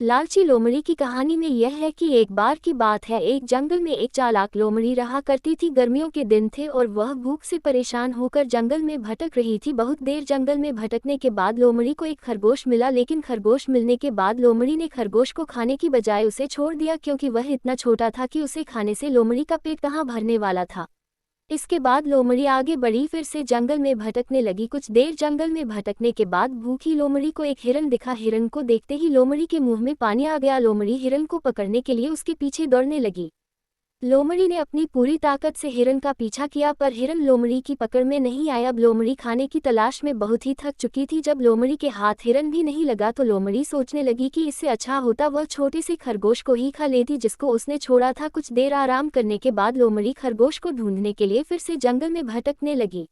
लालची लोमड़ी की कहानी में यह है कि एक बार की बात है, एक जंगल में एक चालाक लोमड़ी रहा करती थी। गर्मियों के दिन थे और वह भूख से परेशान होकर जंगल में भटक रही थी। बहुत देर जंगल में भटकने के बाद लोमड़ी को एक खरगोश मिला, लेकिन खरगोश मिलने के बाद लोमड़ी ने खरगोश को खाने की बजाय उसे छोड़ दिया, क्योंकि वह इतना छोटा था कि उसे खाने से लोमड़ी का पेट कहाँ भरने वाला था। इसके बाद लोमड़ी आगे बढ़ी, फिर से जंगल में भटकने लगी। कुछ देर जंगल में भटकने के बाद भूखी लोमड़ी को एक हिरन दिखा। हिरन को देखते ही लोमड़ी के मुंह में पानी आ गया। लोमड़ी हिरन को पकड़ने के लिए उसके पीछे दौड़ने लगी। लोमड़ी ने अपनी पूरी ताकत से हिरन का पीछा किया, पर हिरन लोमड़ी की पकड़ में नहीं आया। अब लोमड़ी खाने की तलाश में बहुत ही थक चुकी थी। जब लोमड़ी के हाथ हिरन भी नहीं लगा तो लोमड़ी सोचने लगी कि इससे अच्छा होता वह छोटे से खरगोश को ही खा लेती, जिसको उसने छोड़ा था। कुछ देर आराम करने के बाद लोमड़ी खरगोश को ढूंढने के लिए फिर से जंगल में भटकने लगी।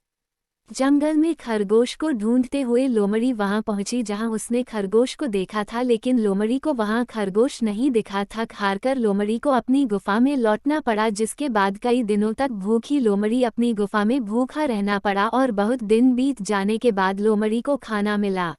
जंगल में खरगोश को ढूंढते हुए लोमड़ी वहां पहुंची जहां उसने खरगोश को देखा था, लेकिन लोमड़ी को वहां खरगोश नहीं दिखा था। हारकर लोमड़ी को अपनी गुफा में लौटना पड़ा, जिसके बाद कई दिनों तक भूखी लोमड़ी अपनी गुफा में भूखा रहना पड़ा और बहुत दिन बीत जाने के बाद लोमड़ी को खाना मिला।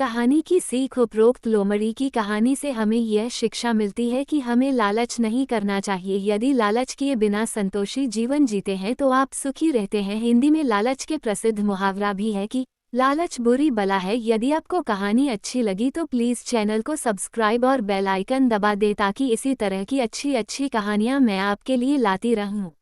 कहानी की सीख। उपरोक्त लोमड़ी की कहानी से हमें यह शिक्षा मिलती है कि हमें लालच नहीं करना चाहिए। यदि लालच किए बिना संतोषी जीवन जीते हैं तो आप सुखी रहते हैं। हिंदी में लालच के प्रसिद्ध मुहावरा भी है कि लालच बुरी बला है। यदि आपको कहानी अच्छी लगी तो प्लीज़ चैनल को सब्सक्राइब और बेल आइकन दबा दें, ताकि इसी तरह की अच्छी अच्छी कहानियाँ मैं आपके लिए लाती रहूँ।